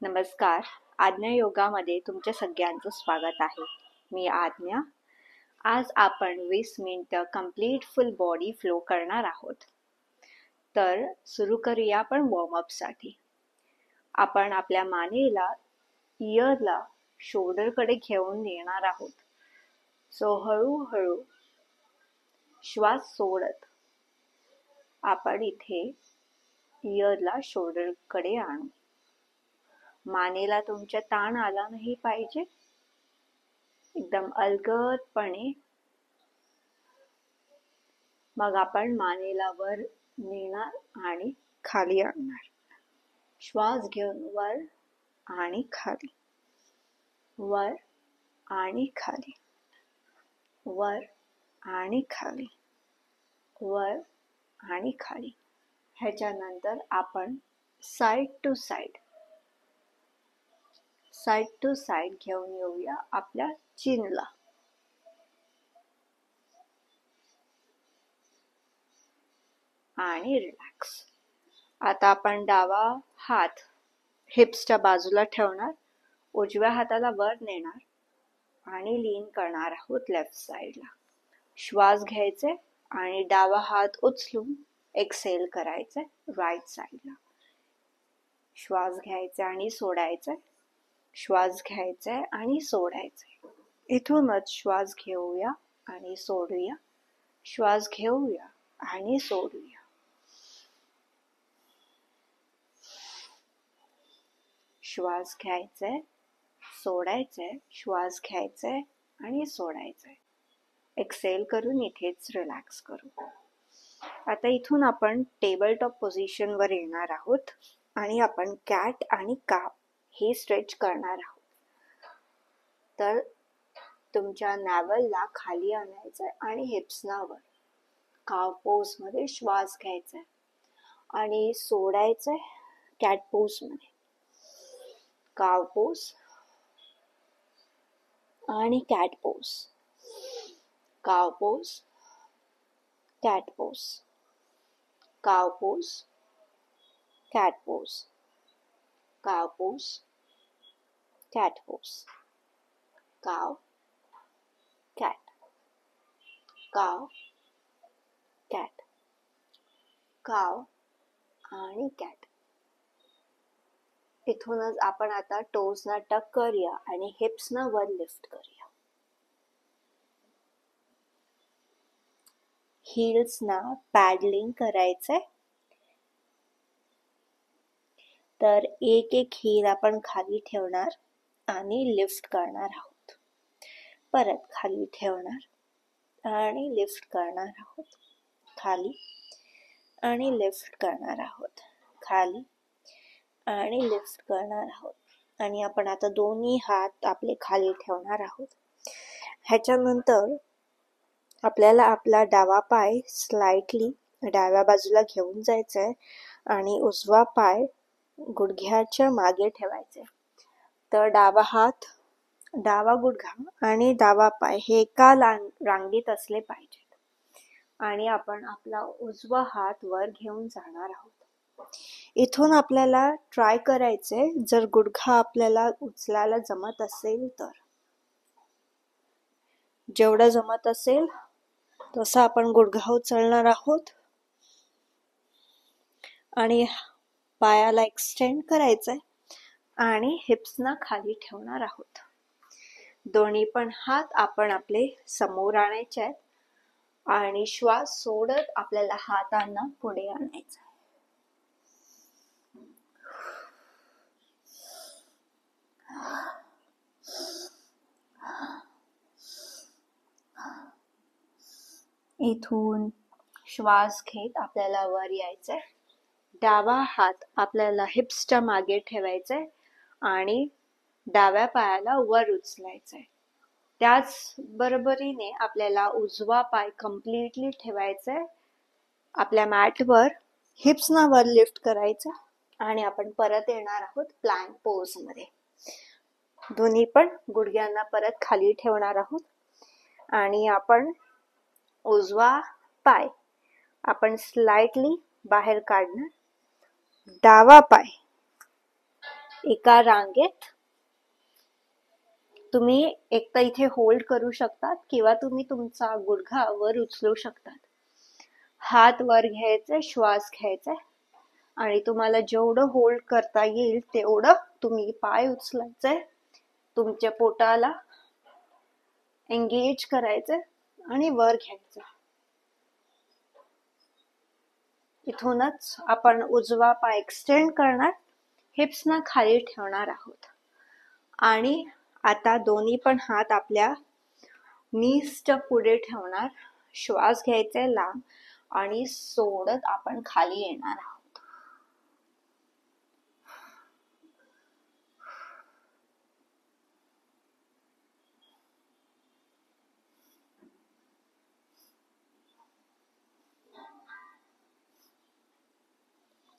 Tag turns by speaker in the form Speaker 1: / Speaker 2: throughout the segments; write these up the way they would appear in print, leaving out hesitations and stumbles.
Speaker 1: नमस्कार. आज्ञा योगामध्ये तुमच्या सगळ्यांचं स्वागत आहे. मी आज्ञा. आज आपण 20 मिनिटं कंप्लीट फुल बॉडी फ्लो करणार आहोत. तर सुरू करूया आपण वॉर्मअप साठी. आपण आपल्या मानेला इयरला शोल्डरकडे घेऊन येणार आहोत. सो हळूहळू श्वास सोडत आपण इथे इयरला शोल्डरकडे आणू. मानेला तुमच्या ताण आला नाही पाहिजे. एकदम अलगदपणे मग आपण मानेला वर नेणार आणि खाली आणणार. श्वास घेऊन वर आणि खाली, वर आणि खाली, वर आणि खाली, वर आणि खाली. ह्याच्यानंतर आपण साइड टू साइड घेऊन येऊया आपल्या चिनला. आणि रिलॅक्स. आता आपण डावा हात हिप्सच्या बाजूला ठेवणार, उजव्या हाताला वर नेणार आणि लीन करणार आहोत लेफ्ट साइडला. श्वास घ्यायचे आणि डावा हात उचलून एक्सेल करायचे राईट साइडला. श्वास घ्यायचे आणि सोडायचे, श्वास घ्यायचे आणि सोडायचे. इथूनच श्वास घेऊया आणि सोडूया, श्वास घेऊया आणि सोडूया. श्वास घ्यायचे, सोडायचे, श्वास घ्यायचे आणि सोडायचे. एक्सेल करून इथेच रिलॅक्स करू. आता इथून आपण टेबल टॉप पोझिशन वर येणार आहोत आणि आपण कॅट आणि काव हे स्ट्रेच करणार आहोत. तर तुमच्या नॅव्हलला खाली आणायचं आणि हिप्सना वर. काव पोज मध्ये श्वास घ्यायचा आणि सोडायचं कॅट पोज मध्ये. काव पोज आणि कॅट पोज, काव पोज, कॅट पोज, काव पोज, कॅट पोज, काव पोज, कॅट पोज, काव, कॅट, काव, कॅट, काव आणि कॅट. इथूनच आपण आता टोजना टक करूया आणि हिप्सना वर लिफ्ट करूया. हील्सना पॅडलिंग करायचंय. तर एक एक हील आपण खाली ठेवणार आणि लिफ्ट करणार आहोत. परत खाली ठेवणार आणि लिफ्ट करणार आहोत. खाली आणि लिफ्ट करणार आहोत. खाली आणि लिफ्ट करणार आहोत. आणि आपण आता दोन्ही हात आपले खाली ठेवणार आहोत. ह्याच्यानंतर आपल्याला आपला डावा पाय स्लाइटली डाव्या बाजूला घेऊन जायचंय आणि उजवा पाय गुडघ्याच्या मागे ठेवायचे. तर डावा हात, डावा गुडघा आणि डावा पाय हे एका रांगेत असले पाहिजेत. आणि आपण आपला उजवा हात वर घेऊन जाणार आहोत. इथून आपल्याला ट्राय करायचे, जर गुडघा आपल्याला उचलायला जमत असेल तर. जेवढं जमत असेल तसं आपण गुडघा उचलणार आहोत आणि पायाला एक्सटेंड करायचंय आणि हिप्सना खाली ठेवणार आहोत. दोन्ही पण हात आपण आपले समोर आणायचे आहेत आणि श्वास सोडत आपल्याला हातांना पुढे आणायचं. इथून श्वास घेत आपल्याला वर यायचंय. डावा हात आपल्याला हिप्सच्या मागे ठेवायचाय आणि डाव्या पायाला वर उचलायचंय. त्याच बरोबरीने आपल्याला उजवा पाय कम्प्लिटली ठेवायचाय आपल्या मॅटवर. हिप्सना वर लिफ्ट करायचं आणि आपण परत येणार आहोत प्लॅंक पोज मध्ये. दोन्ही पण गुडघ्यांना परत खाली ठेवणार आहोत आणि आपण उजवा पाय आपण स्लाइटली बाहेर काढणार. डावा पाय एका रांगेत तुम्ही एक तर इथे होल्ड करू शकतात किंवा तुम्ही तुमचा गुडघा वर उचलू शकतात. हात वर घ्यायचे, श्वास घ्यायचा आणि तुम्हाला जेवढं होल्ड करता येईल तेवढं तुम्ही पाय उचलायचे, तुमच्या पोटाला एंगेज करायचे आणि वर घ्यायचे. इथूनच आपण उजवा पाय एक्सटेंड करणार, हिप्स ना खाली ठेवणार आहोत आणि आता दोन्ही पण हात आपल्या नीजच्या पुढे ठेवणार. श्वास घ्यायचा लांब आणि सोडत आपण खाली येणार आहोत.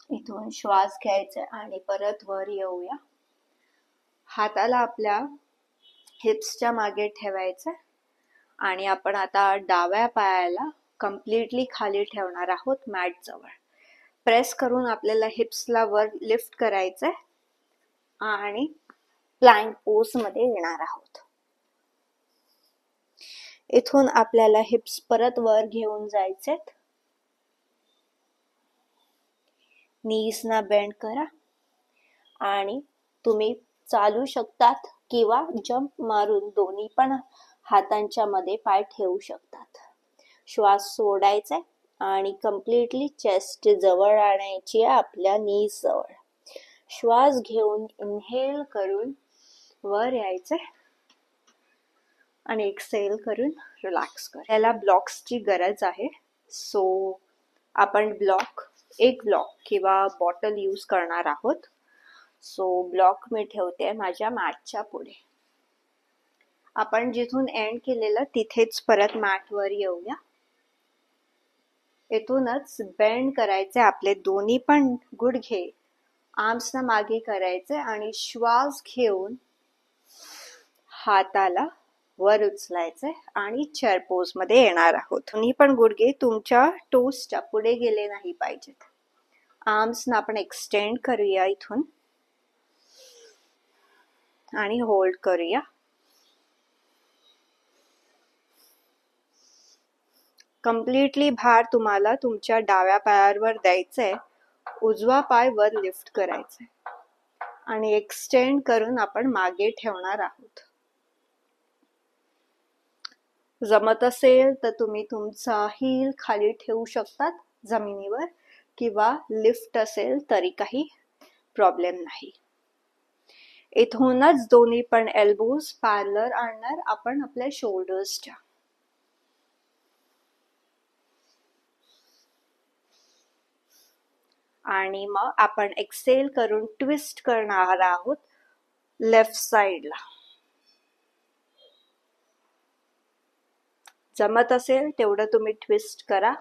Speaker 1: इथून श्वास घ्यायचा आणि परत वर येऊया. हाताला आपल्या हिप्सच्या मागे ठेवायचं आणि आपण आता डाव्या पायाला कम्प्लिटली खाली ठेवणार आहोत मॅट जवळ. प्रेस करून आपल्याला हिप्सला वर लिफ्ट करायचंय आणि प्लॅंक पोज मध्ये येणार आहोत. इथून आपल्याला हिप्स परत वर घेऊन जायचे. नीज ना बेंड करा आणि तुम्ही चालू शकतात किंवा जंप मारून दोन्ही पण हातांच्या मध्ये पाय ठेवू शकतात. श्वास सोडायचा आणि कम्प्लिटली चेस्ट जवळ आणायची आपल्या नीज जवळ. श्वास घेऊन इनहेल करून वर यायचे आणि एक्सेल करून रिलॅक्स कर. याला ब्लॉक्सची गरज आहे, सो आपण एक ब्लॉक किंवा बॉटल यूज करणार आहोत. सो ब्लॉक मी ठेवते माझ्या मॅटच्या पुढे. आपण जिथून एंड केलेलं तिथेच परत मॅट वर येऊया. इथूनच बेंड करायचे आपले दोन्ही पण गुडघे, आर्म्स ना मागे करायचे आणि श्वास घेऊन हाताला वर उचलायचे आणि चेअर पोज मध्ये येणार आहोत. दोन्ही पण गुडघे तुमच्या टोसच्या पुढे गेले नाही पाहिजेत. आर्म्स ना आपण एक्सटेंड करूया इथून आणि होल्ड करूया. कम्प्लिटली भार तुम्हाला तुमच्या डाव्या पायावर द्यायचंय. उजवा पाय वर लिफ्ट करायचा आणि एक्सटेंड करून आपण मागे ठेवणार आहोत. जमत असेल तर तुम्ही तुमचा हील खाली ठेवू शकतात जमिनीवर किंवा लिफ्ट असेल तरी काही प्रॉब्लेम नाही. इथूनच दोन्ही पण एल्बोज पॅरलर आणणार आपण आपल्या शोल्डर्सच्या. आणि मग आपण एक्सेल करून ट्विस्ट करणार आहोत लेफ्ट साइडला. जमत असेल तेवढं तुम्ही ट्विस्ट करा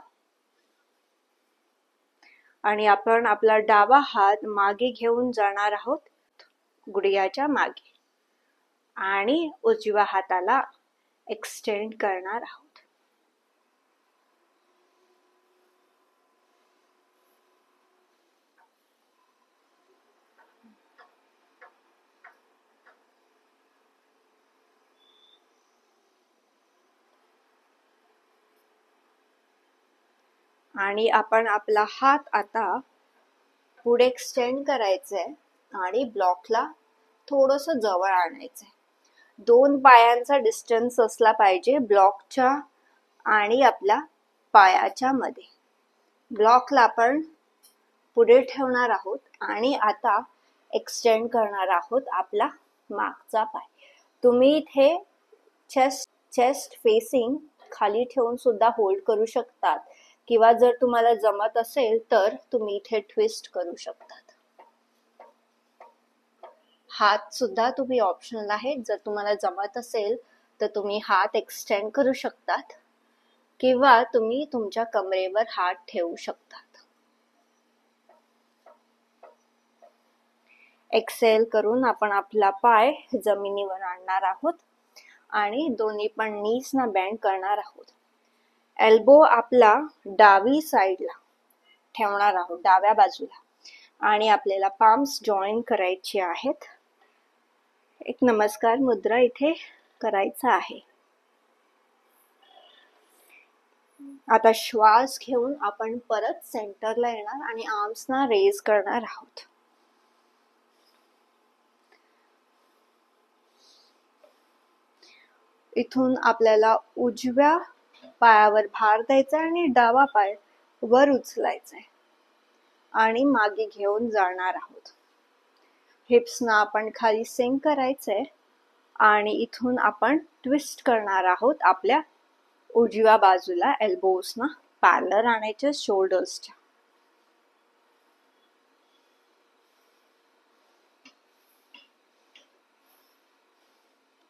Speaker 1: आणि आपण आपला डावा हात मागे घेऊन जाणार आहोत गुडघ्याच्या मागे आणि उजव्या हाताला एक्सटेंड करणार आहोत. आणि आपण आपला हात आता पुढे एक्सटेंड करायचंय आणि ब्लॉकला थोडस जवळ आणायचंय. 2 पायांचा डिस्टन्स असला पाहिजे ब्लॉकच्या आणि आपल्या पायाच्या मध्ये. ब्लॉकला आपण पुढे ठेवणार आहोत आणि आता एक्सटेंड करणार आहोत आपला मागचा पाय. तुम्ही इथे चेस्ट फेसिंग खाली ठेवून सुद्धा होल्ड करू शकतात किंवा जर तुम्हाला जमत असेल तर तुम्ही इथे ट्विस्ट करू शकतात. हात सुद्धा तुम्ही ऑप्शनल आहे. जर तुम्हाला जमत असेल तर तुम्ही हात एक्सटेंड करू शकतात किंवा तुम्ही तुमच्या कमरेवर हात ठेवू शकतात. एक्सेल करून आपण आपला पाय जमिनीवर आणणार आहोत आणि दोन्ही पण नीज ना बेंड करणार आहोत. एल्बो आपला डावी साइडला ठेवणार आहोत, डाव्या बाजूला. आणि आपल्याला पाम्स जॉईन करायचे आहेत. एक नमस्कार मुद्रा इथे करायचा आहे. आता श्वास घेऊन आपण परत सेंटरला येणार आणि आर्म्सना रेज करणार आहोत. इथून आपल्याला उजव्या पायावर भार द्यायचा आणि डावा पाय वर उचलायचा आणि मागे घेऊन जाणार आहोत. हिप्सना आपण खाली सिंक करायचंय आणि इथून आपण ट्विस्ट करणार आहोत आपल्या उजव्या बाजूला. एल्बोजना पॅरलल आणायचे शोल्डर्सच्या.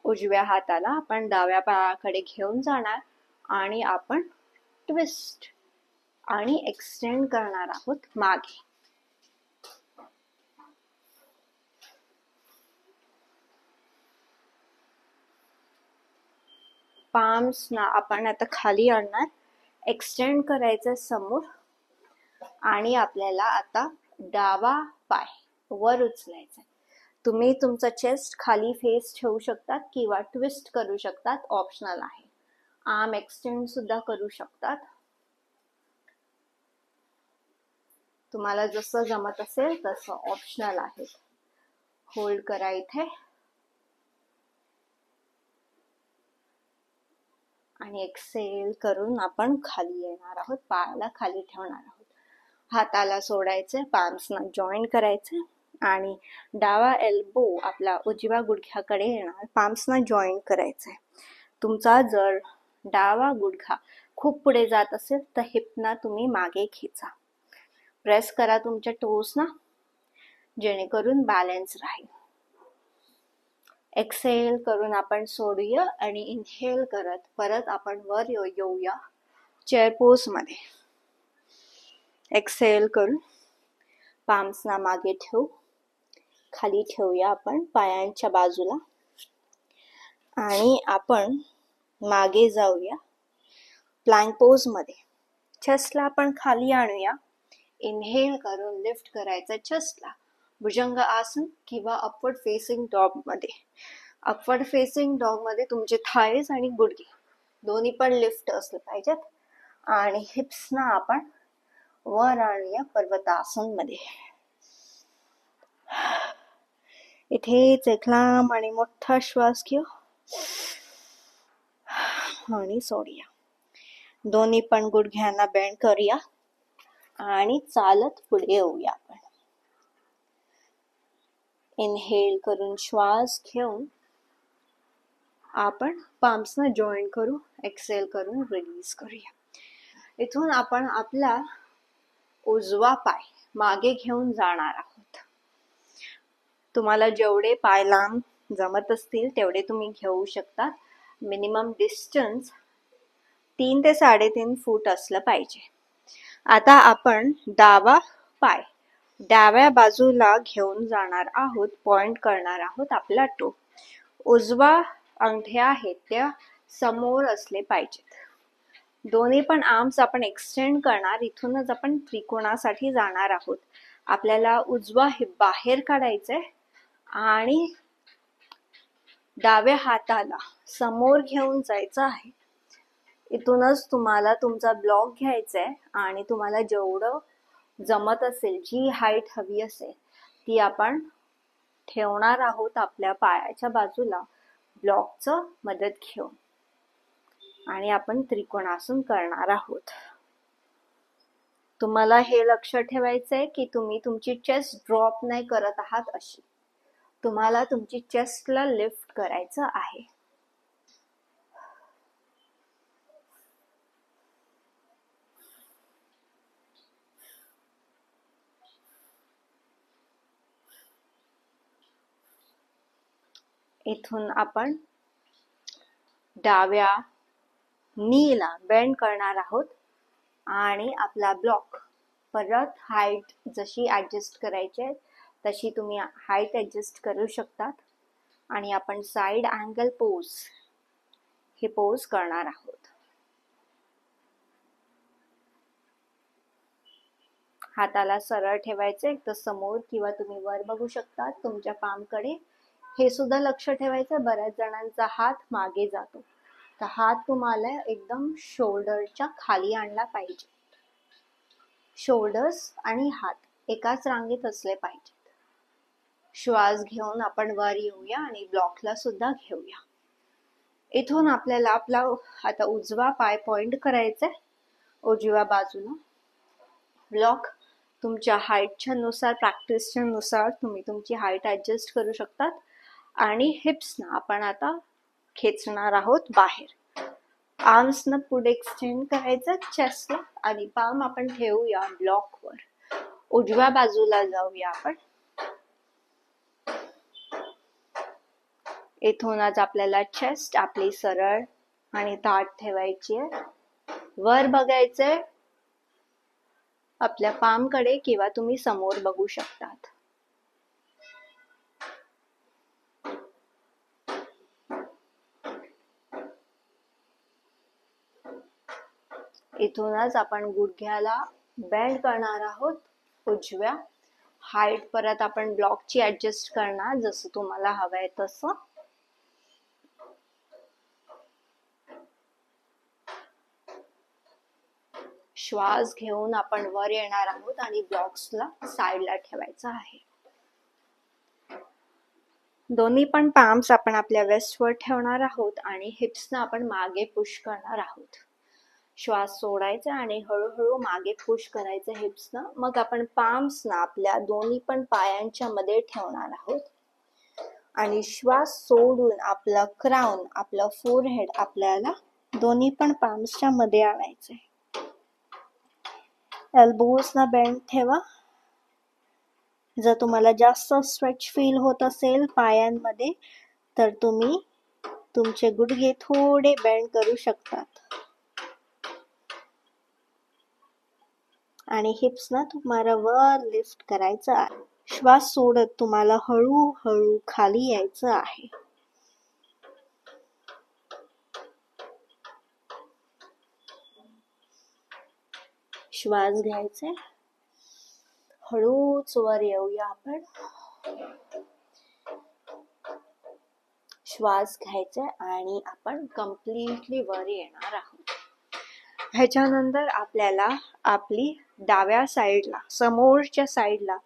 Speaker 1: उजव्या हाताला आपण डाव्या पायाकडे घेऊन जाणार आणि आपण ट्विस्ट आणि एक्सटेंड करणार आहोत मागे. पाम्सना आपण आता खाली आणणार, एक्सटेंड करायचं समोर आणि आपल्याला आता डावा पाय वर उचलायचा. तुम्ही तुमचा चेस्ट खाली फेस ठेवू शकतात किंवा ट्विस्ट करू शकतात, ऑप्शनल आहे. आर्म एक्सटेंड सुद्धा करू शकतात, तुम्हाला जसं जमत असेल तसं, ऑप्शनल आहे. होल्ड करा इथे आणि एक्सेल करून आपण खाली येणार आहोत. पायाला खाली ठेवणार आहोत. हाताला सोडायचे, पाम्सना जॉईन करायचे आणि डावा एल्बो आपला उजव्या गुडघ्याकडे येणार, पाम्सना जॉईन करायचे. तुमचा जर डावा गुडघा खूप पुढे जात असेल तर हिपना तुम्ही मागे खेचा. प्रेस करा तुमच्या टोसना जेणेकरून बॅलन्स राहील. एक्सेल करून आपण सोडूया आणि इनहेल करत परत आपण वर येऊया चेअर पोज मध्ये. एक्सेल करून पाम्सना मागे ठेवू, खाली ठेवूया आपण पायांच्या बाजूला आणि आपण मागे जाऊया प्लँक पोज मध्ये. चेस्टला आपण खाली आणूया. इनहेल करून लिफ्ट करायचं चेस्टला भुजंग आसन किंवा अपवर्ड फेसिंग डॉग मध्ये. अपवर्ड फेसिंग डॉग मध्ये तुमचे थायज आणि गुडघे दोन्ही पण लिफ्ट असले पाहिजेत आणि हिप्सना आपण वर आणूया पर्वतासन मध्ये. इथेच एक लांब आणि मोठा श्वास घेऊ आणि सोडूया. दोन्ही पण गुडघ्यांना बेंड करूया आणि चालत पुढे येऊया आपण. इनहेल करून श्वास घेऊन आपण पाम्सना जॉईन करू, एक्सेल करून रिलीज करूया. इथून आपण आपला उजवा पाय मागे घेऊन जाणार आहोत. तुम्हाला जेवढे पाय लांब जमत असतील तेवढे तुम्ही घेऊ शकता. मिनिमम डिस्टन्स 3 ते 3.5 फूट असलं पाहिजे. आता आपण डावा पाय डाव्या बाजूला घेऊन जाणार आहोत, पॉइंट करणार आहोत आपला टो. उजवा अंगठ्या आहेत त्या समोर असले पाहिजेत. दोन्ही पण आर्म्स आपण एक्सटेंड करणार. इथूनच आपण त्रिकोणासाठी जाणार आहोत. आपल्याला उजवा हिप बाहेर काढायचंय आणि डाव्या हाताला समोर घेऊन जायचं आहे. इथूनच तुम्हाला तुमचा ब्लॉक घ्यायचा आहे आणि तुम्हाला जेवढं जमत असेल, जी हाईट हवी असेल ती आपण ठेवणार आहोत आपल्या पायाच्या बाजूला ब्लॉकचं मदत घेऊन आणि आपण त्रिकोणासन करणार आहोत. तुम्हाला हे लक्ष ठेवायचं आहे की तुम्ही तुमची चेस्ट ड्रॉप नाही करत आहात अशी. तुम्हाला तुमची चेस्टला लिफ्ट करायचं आहे. इथून आपण डाव्या नीला बेंड करणार आहोत आणि आपला ब्लॉक परत हाईट जशी ऍडजस्ट करायची तशी तुम्ही हाईट ऍडजस्ट करू शकतात आणि आपण साइड अँगल पोज हे पोज करणार आहोत. हाताला सरळ ठेवायचे, एक तर समोर किंवा तुम्ही वर बघू शकता तुमच्या पामकडे. हे सुद्धा लक्ष ठेवायचं, बऱ्याच जणांचा हात मागे जातो, तर हात तुम्हाला एकदम शोल्डरच्या खाली आणला पाहिजे. शोल्डर्स आणि हात एकाच रांगेत असले पाहिजेत. श्वास घेऊन आपण वर येऊया आणि ब्लॉकला सुद्धा घेऊया. इथून आपल्याला आपला आता उजवा पाय पॉइंट करायचा आहे उजव्या बाजूला. ब्लॉक तुमच्या हाईटच्या नुसार, प्रॅक्टिसच्या नुसार तुम्ही तुमची हाईट ऍडजस्ट करू शकतात. आणि हिप्सना आपण आता खेचणार आहोत बाहेर. आर्म्सना पुढे एक्सटेंड करायचं चेस्टला आणि पाम आपण ठेवूया ब्लॉकवर. उजव्या बाजूला जाऊया आपण. इथूनच आपल्याला चेस्ट आपली सरळ आणि ताठ ठेवायची आहे. वर बघायचंय आपल्या पामकडे किंवा तुम्ही समोर बघू शकतात. इथूनच आपण गुडघ्याला बेंड करणार आहोत उजव्या. हाईट परत आपण ब्लॉकची ऍडजस्ट करणार जसं तुम्हाला हवंय तसं. श्वास घेऊन आपण वर येणार आहोत आणि ब्लॉक्सला साईडला ठेवायचं आहे. दोन्ही पण पाम्स आपण आपल्या वेस्टवर ठेवणार आहोत आणि हिप्सना आपण मागे पुश करणार आहोत. श्वास सोडायचा आणि हळूहळू मागे पुश करायचं हिप्सना. मग आपण पाम्सना आपल्या दोन्ही पण पायांच्या मध्ये ठेवणार आहोत आणि श्वास सोडून आपला क्राउन, आपला फोरहेड आपल्याला दोन्ही पण पाम्सच्या मध्ये आणायचंय. एल्बोजना बेंड ठेवा. जर तुम्हाला जास्त स्ट्रेच फील होत असेल पायांमध्ये तर तुम्ही तुमचे गुडघे थोडे बेंड करू शकतात. आणि हिप्सना तुम्हाला वर लिफ्ट करायचं आहे. श्वास सोडत तुम्हाला हळूहळू खाली यायचं आहे. श्वास घ्यायचे, हळूच वर येऊया आपण. श्वास घ्यायचा आणि आपण कम्प्लिटली वर येणार आहोत. ह्याच्यानंतर आपल्याला आपली डाव्या साईडला, समोरच्या साईडला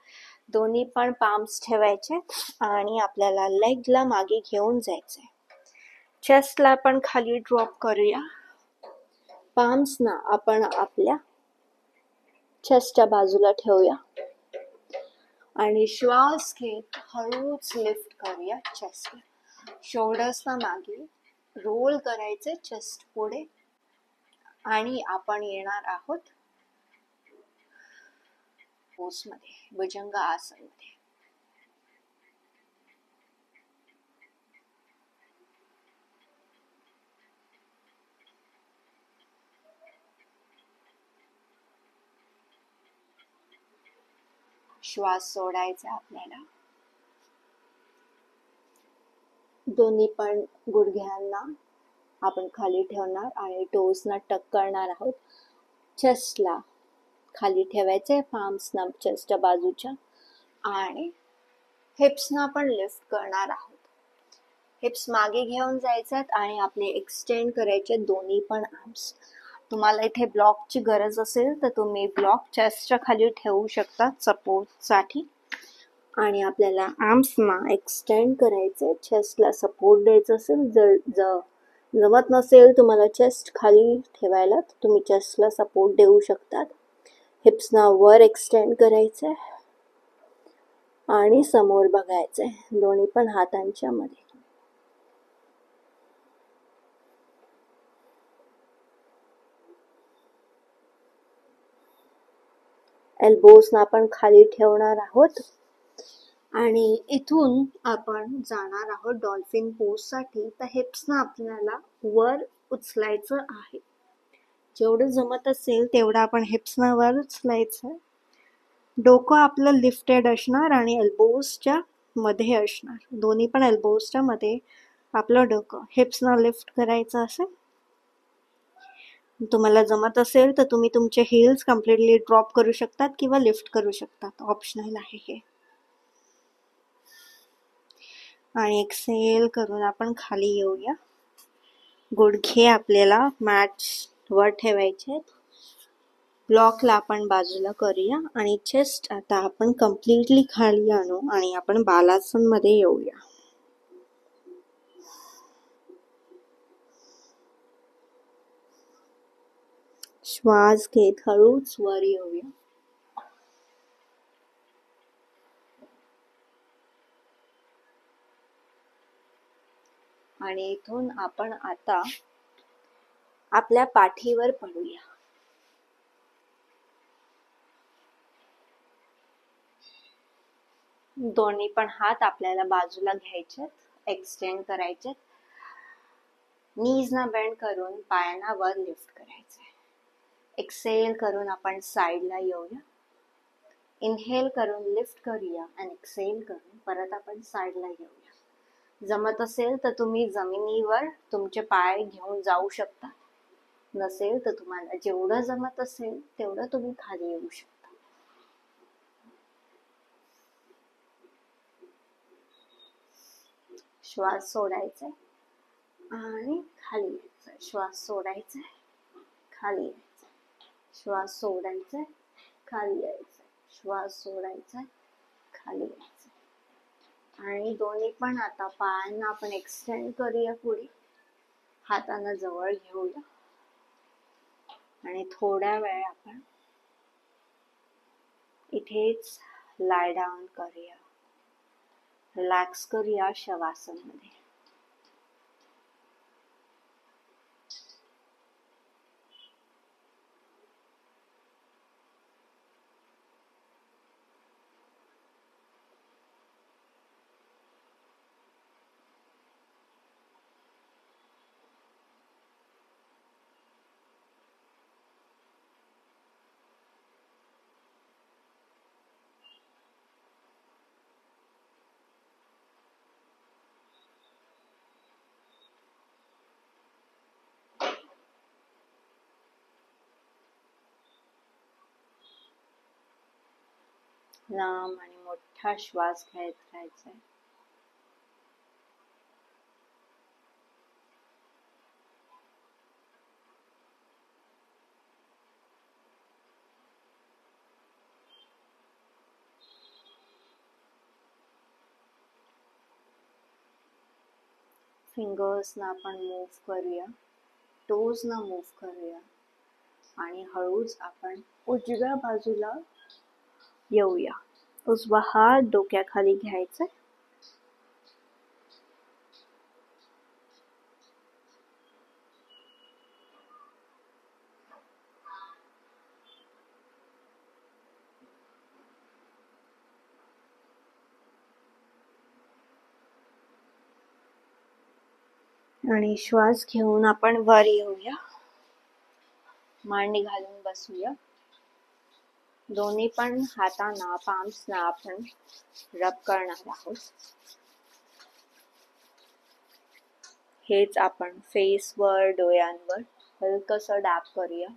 Speaker 1: दोन्ही पण पाम्स ठेवायचे आणि आपल्याला लेगला मागे घेऊन जायचे. चेस्टला आपण खाली ड्रॉप करूया. पाम्सना आपण आपल्या चेस्टच्या बाजूला ठेवूया आणि श्वास घेत हळूच लिफ्ट करूया चेस्टला. शोल्डर्सना मागे रोल करायचे चेस्ट पुढे आणि आपण येणार आहोत पोजमध्ये, भुजंग आसनमध्ये. श्वास सोडायचा आपल्याला. दोन्ही पण गुडघ्यांना आपण खाली ठेवणार आणि टोजना टक करणार आहोत. चेस्टला खाली ठेवायचे, पाम्सना चेस्टच्या बाजूच्या आणि हिप्सना आपण लिफ्ट करणार आहोत. हिप्स मागे घेऊन जायच्यात आणि आपले एक्सटेंड करायचे दोन्ही पण आर्म्स. तुम्हाला इथे ब्लॉकची गरज असेल तर तुम्ही ब्लॉक चेस्टच्या खाली ठेवू शकता सपोर्टसाठी. आणि आपल्याला आर्म्सना एक्सटेंड करायचे, चेस्टला सपोर्ट द्यायचा असेल. जर जमत नसेल तुम्हाला चेस्ट खाली ठेवायला तर तुम्ही चेस्टला सपोर्ट देऊ शकतात. हिप्सना वर एक्सटेंड करायचे आणि समोर बघायचे दोन्ही पण हातांच्या मध्ये. एल्बोजना आपण खाली ठेवणार आहोत आणि इथून आपण जाणार आहोत डॉल्फिन पोज साठी. तर हिप्सना आपल्याला वर उचलायचं आहे. जेवढं जमत असेल तेवढं आपण हिप्सना वर उचलायचं. डोकं आपलं लिफ्टेड असणार आणि एल्बोजच्या मध्ये असणार. दोन्ही पण एल्बोजच्या मध्ये आपलं डोकं. हिप्सना लिफ्ट करायचं असेल तुम्हाला जमत असेल तर तुम्ही तुमचे हील्स कम्प्लिटली ड्रॉप करू शकतात किंवा लिफ्ट करू शकतात, ऑप्शनल आहे हे. आणि एक्सेल करून आपण खाली येऊया. गुडघे आपल्याला मॅट वर ठेवायचे. ब्लॉकला आपण बाजूला करूया आणि चेस्ट आता आपण कम्प्लिटली खाली आणू आणि आपण बालासन मध्ये येऊया. श्वास घेत हळूच वर येऊया. आणि इथून आपण आता आपल्या पाठीवर पडूया. दोन्ही पण हात आपल्याला बाजूला घ्यायचे, एक्सटेंड करायचे. नीज ना बेंड करून पायांना वर लिफ्ट करायचे. एक्सेल करून आपण साईडला येऊया. इनहेल करून लिफ्ट करूया आणि एक्सेल करून परत आपण साईडला येऊया. जमत असेल तर तुम्ही जमिनीवर तुमचे पाय घेऊन जाऊ शकता. नसेल तर तुम्हाला जेवढं जमत असेल तेवढं तुम्ही खाली येऊ शकता. श्वास सोडायचा आणि खाली यायचा. श्वास सोडायचा, खाली यायचा. श्वास सोडायचा, खाली यायचा. श्वास सोडायचा, खाली यायचा. आणि दोन्ही पण आता पायांना आपण एक्सटेंड करूया पुढे. हातांना जवळ घेऊया आणि थोड्या वेळ आपण इथेच लाय डाऊन करूया. रिलॅक्स करूया शवासन मध्ये. लांब आणि मोठा श्वास घेत राहायचा. फिंगर्स ना आपण मूव्ह करूया, टोज ना मूव्ह करूया आणि हळूच आपण उजव्या बाजूला येऊया. उजवा हात डोक्याखाली घ्यायचा. आणि श्वास घेऊन आपण वर येऊया. मांडी घालून बसूया. दोन्ही पण हातांना पाम्सना आपण रब करणार आहोत. हेच आपण फेसवर, डोळ्यांवर हलकसं डॅप करूया.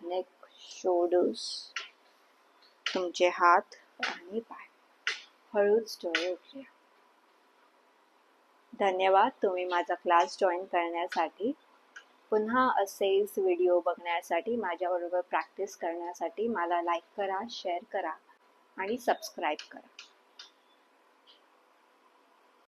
Speaker 1: नेक, शोल्डर्स, तुमचे हात आणि पाय. हळूच डोळे उघडूया. धन्यवाद तुम्ही माझा क्लास जॉईन करण्यासाठी. पुन्हा असेच व्हिडिओ बघण्यासाठी, माझ्याबरोबर प्रॅक्टिस करण्यासाठी मला लाईक करा, शेअर करा आणि सबस्क्राईब करा.